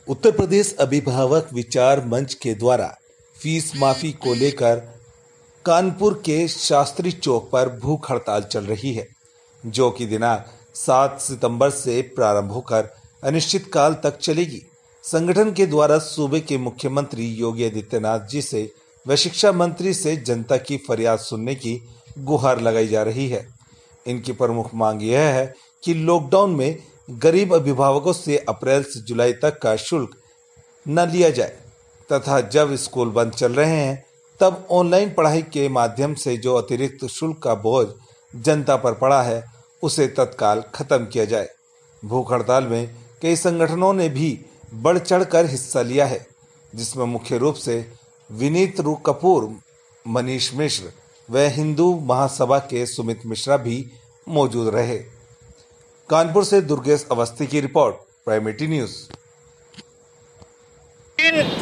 उत्तर प्रदेश अभिभावक विचार मंच के द्वारा फीस माफी को लेकर कानपुर के शास्त्री चौक पर भूख हड़ताल चल रही है, जो कि दिनांक 7 सितंबर से प्रारंभ होकर अनिश्चितकाल तक चलेगी। संगठन के द्वारा सूबे के मुख्यमंत्री योगी आदित्यनाथ जी से व शिक्षा मंत्री से जनता की फरियाद सुनने की गुहार लगाई जा रही है। इनकी प्रमुख मांग यह है कि लॉकडाउन में गरीब अभिभावकों से अप्रैल से जुलाई तक का शुल्क न लिया जाए तथा जब स्कूल बंद चल रहे हैं तब ऑनलाइन पढ़ाई के माध्यम से जो अतिरिक्त शुल्क का बोझ जनता पर पड़ा है उसे तत्काल खत्म किया जाए। भूख हड़ताल में कई संगठनों ने भी बढ़ चढ़कर हिस्सा लिया है, जिसमें मुख्य रूप से विनीत कपूर, मनीष मिश्र व हिंदू महासभा के सुमित मिश्रा भी मौजूद रहे। कानपुर से दुर्गेश अवस्थी की रिपोर्ट, प्राइमेटी न्यूज।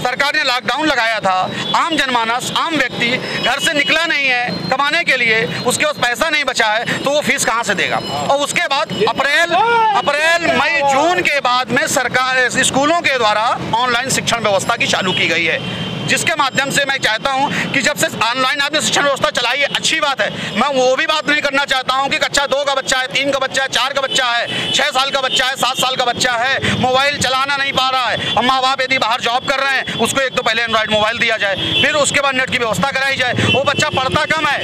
सरकार ने लॉकडाउन लगाया था, आम जनमानस, आम व्यक्ति घर से निकला नहीं है कमाने के लिए, उसके पास पैसा नहीं बचा है तो वो फीस कहाँ से देगा। और उसके बाद अप्रैल मई जून के बाद में सरकार स्कूलों के द्वारा ऑनलाइन शिक्षण व्यवस्था की चालू की गई है, जिसके माध्यम से मैं चाहता हूं कि जब से ऑनलाइन आपने शिक्षण व्यवस्था चलाई है अच्छी बात है। मैं वो भी बात नहीं करना चाहता हूं कि कक्षा 2 का बच्चा है, 3 का बच्चा है, 4 का बच्चा है, 6 साल का बच्चा है, 7 साल का बच्चा है, मोबाइल चलाना नहीं पा रहा है और माँ बाप यदि बाहर जॉब कर रहे हैं उसको एक तो पहले एंड्रॉइड मोबाइल दिया जाए, फिर उसके बाद नेट की व्यवस्था कराई जाए। वो बच्चा पढ़ता कम है,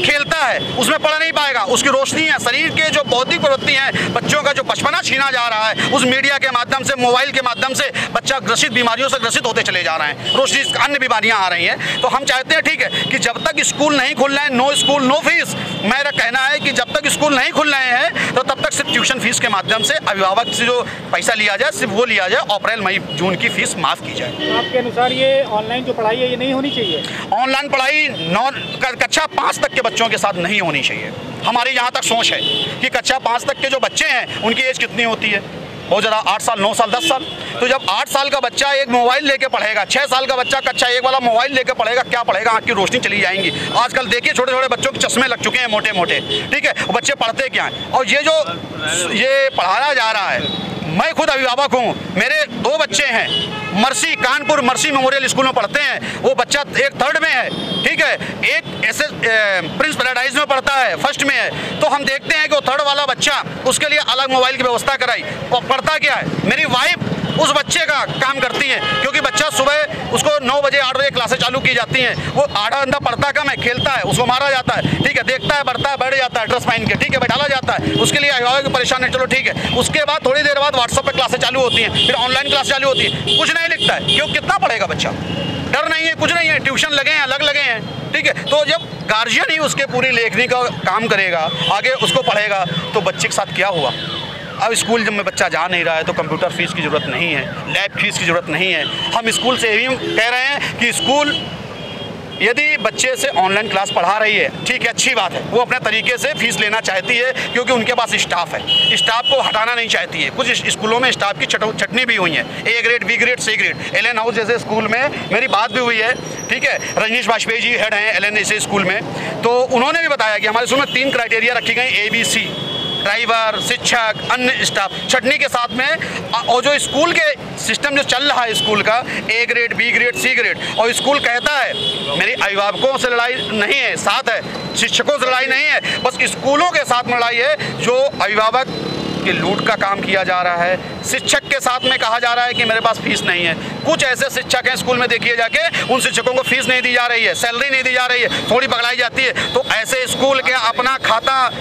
खेलता है, उसमें पढ़ नहीं पाएगा। उसकी रोशनी है, शरीर के जो बौद्धिक प्रवृत्ति है, बच्चों का जो बचपना छीना जा रहा है उस मीडिया के माध्यम से, मोबाइल के माध्यम से बच्चा ग्रसित बीमारियों से ग्रसित होते चले जा रहे हैं, रोशनी अन्य बीमारियां आ रही हैं। तो हम चाहते हैं ठीक है कि जब तक स्कूल नहीं खुल रहे हैं, नो स्कूल नो फीस। मेरा कहना है कि जब तक स्कूल नहीं खुल रहे हैं तो तब तक सिर्फ ट्यूशन फीस के माध्यम से अभिभावक से जो पैसा लिया जाए सिर्फ वो लिया जाए, अप्रैल मई जून की फीस माफ की जाए। तो आपके अनुसार ये ऑनलाइन जो पढ़ाई है ये नहीं होनी चाहिए? ऑनलाइन पढ़ाई कक्षा 5 तक के बच्चों के साथ नहीं होनी चाहिए। हमारी यहाँ तक सोच है कि कक्षा 5 तक के जो बच्चे हैं उनकी एज कितनी होती है, बहुत ज़्यादा 8 साल, 9 साल, 10 साल। तो जब 8 साल का बच्चा एक मोबाइल लेके पढ़ेगा, 6 साल का बच्चा कक्षा 1 वाला मोबाइल लेके पढ़ेगा, क्या पढ़ेगा? आँख की रोशनी चली जाएंगी। आजकल देखिए छोटे छोटे बच्चों के चश्मे लग चुके हैं मोटे मोटे, ठीक है। बच्चे पढ़ते क्या हैं? और ये जो पढ़ाया जा रहा है, मैं खुद अभिभावक हूँ, मेरे 2 बच्चे हैं, कानपुर मर्सी मेमोरियल स्कूल में पढ़ते हैं। वो बच्चा एक 3rd में है, ठीक है, एक प्रिंस पैराडाइज में पढ़ता है, 1st में है। तो हम देखते हैं कि वो 3rd वाला बच्चा, उसके लिए अलग मोबाइल की व्यवस्था कराई। और पढ़ता क्या है? मेरी वाइफ उस बच्चे का काम करती है, क्योंकि बच्चा सुबह उसको 9 बजे 8 बजे क्लासें चालू की जाती हैं। वो आधा घंटा पढ़ता कम है, खेलता है, उसको मारा जाता है, ठीक है, देखता है, बढ़ता है, बैठ जाता है ड्रेस पहन के, ठीक है, बैठाला जाता है। उसके लिए अभिभावक परेशान है, चलो ठीक है। उसके बाद थोड़ी देर बाद व्हाट्सएप पे क्लासें चालू होती हैं, फिर ऑनलाइन क्लास चालू होती है, कुछ नहीं लिखता है। क्यों? कितना पढ़ेगा बच्चा? डर नहीं है, कुछ नहीं है, ट्यूशन लगे हैं, अलग लगे हैं, ठीक है। तो जब गार्जियन ही उसके पूरी लेखनी का काम करेगा, आगे उसको पढ़ेगा, तो बच्चे के साथ क्या हुआ? अब स्कूल जब में बच्चा जा नहीं रहा है तो कंप्यूटर फीस की ज़रूरत नहीं है, लैब फीस की ज़रूरत नहीं है। हम स्कूल से यही कह रहे हैं कि स्कूल यदि बच्चे से ऑनलाइन क्लास पढ़ा रही है, ठीक है, अच्छी बात है, वो अपने तरीके से फीस लेना चाहती है क्योंकि उनके पास स्टाफ है, स्टाफ को हटाना नहीं चाहती है। कुछ स्कूलों में स्टाफ की छटनी भी हुई है, A grade, B grade, C grade. Allen House जैसे स्कूल में मेरी बात भी हुई है, ठीक है, रजनीश वाजपेयी जी हेड हैं एलन जैसे स्कूल में, तो उन्होंने भी बताया कि हमारे स्कूल में 3 क्राइटेरिया रखी गई, ABC, ड्राइवर, शिक्षक, अन्य स्टाफ, छटनी के साथ में। और जो स्कूल के सिस्टम जो चल रहा है स्कूल का, A grade, B grade, C grade, और स्कूल कहता है मेरी अभिभावकों से लड़ाई नहीं है, साथ है, शिक्षकों से लड़ाई नहीं है, बस स्कूलों के साथ में लड़ाई है। जो अभिभावक के लूट का काम किया जा रहा है, शिक्षक के साथ में कहा जा रहा है कि मेरे पास फीस नहीं है। कुछ ऐसे शिक्षक हैं स्कूल में, देखिए जाके, उन शिक्षकों को फीस नहीं दी जा रही है, सैलरी नहीं दी जा रही है, थोड़ी पकड़ाई जाती है। तो ऐसे स्कूल के अपना खाता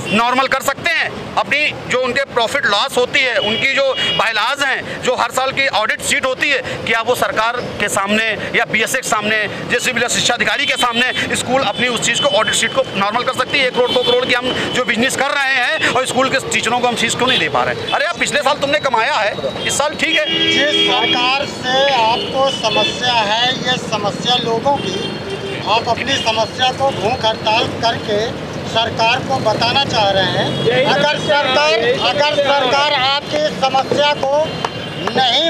नॉर्मल कर सकते हैं, अपनी जो उनके प्रॉफिट लॉस होती है, उनकी जो बायलाज हैं, जो हर साल की ऑडिट सीट होती है, क्या वो सरकार के सामने या BSA के सामने, जैसे भी शिक्षा अधिकारी के सामने स्कूल अपनी उस चीज़ को, ऑडिट सीट को नॉर्मल कर सकती है? 1 करोड़ 2 करोड़ की हम जो बिजनेस कर रहे हैं और स्कूल के टीचरों को हम फीस क्यों नहीं दे पा रहे हैं? अरे आप पिछले साल तुमने कमाया है, इस साल ठीक है। जिस सरकार से आपको समस्या है, ये समस्या लोगों की, आप अपनी समस्या को भूख हड़ताल करके सरकार को बताना चाह रहे हैं। अगर सरकार आपकी समस्या को नहीं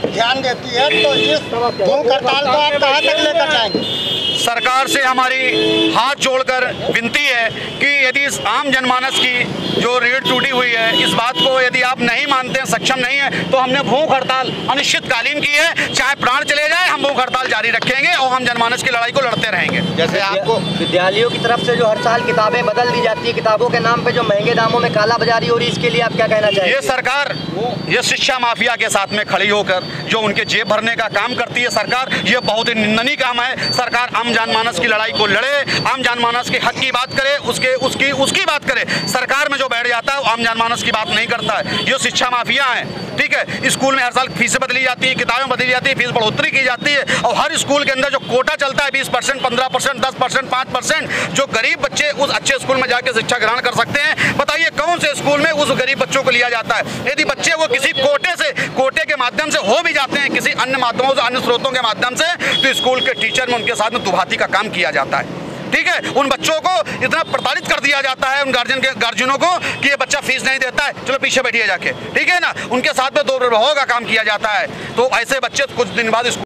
ध्यान देती है तो इस भूख हड़ताल को आप कहाँ तक लेकर जाएंगे? सरकार से हमारी हाथ जोड़कर विनती है कि यदि इस आम जनमानस की जो रीढ़ टूटी हुई है, इस बात को यदि आप नहीं मानते हैं, सक्षम नहीं है, तो हमने भूख हड़ताल अनिश्चितकालीन की है। चाहे प्राण चले जाए, हम भूख हड़ताल जारी रखेंगे और हम जनमानस की लड़ाई को लड़ते रहेंगे। जैसे आपको विद्यालयों की तरफ से जो हर साल किताबें बदल दी जाती है, किताबों के नाम पे जो महंगे दामों में कालाबाजारी हो रही है, इसके लिए आप क्या कहना चाहिए? ये सरकार ये शिक्षा माफिया के साथ में खड़ी होकर जो उनके जेब भरने का काम करती है सरकार, ये बहुत ही निंदनीय काम है। सरकार आम जनमानस की लड़ाई को लड़े, आम जनमानस के हक की बात करे, उसकी बात करे। सरकार में जो बैठ जाता है वो आम जनमानस की बात नहीं करता है। ये शिक्षा माफिया है, ठीक है। स्कूल में हर साल फीसें बदली जाती है, किताबें बदली जाती है, फीस बढ़ोतरी की जाती है, और हर स्कूल के अंदर जो कोटा चलता है 20%, 15%, 10%, 5%, जो गरीब बच्चे उस अच्छे स्कूल में जाकर शिक्षा ग्रहण कर सकते हैं, बताइए कौन से स्कूल में उस गरीब बच्चों को लिया जाता है? यदि बच्चे वो किसी कोटे के माध्यम से हो भी जाते हैं, किसी अन्य माध्यमों से, अन्य स्रोतों के माध्यम से, तो स्कूल के टीचर में उनके साथ में दुभाती का काम किया जाता है, ठीक है। उन बच्चों को इतना प्रताड़ित कर दिया जाता है, उन गार्जियनों को, कि ये बच्चा फीस नहीं देता है, चलो पीछे बैठिए जाके, ठीक है ना। उनके साथ में दुर्व्यवहार का काम किया जाता है। तो ऐसे बच्चे कुछ दिन बाद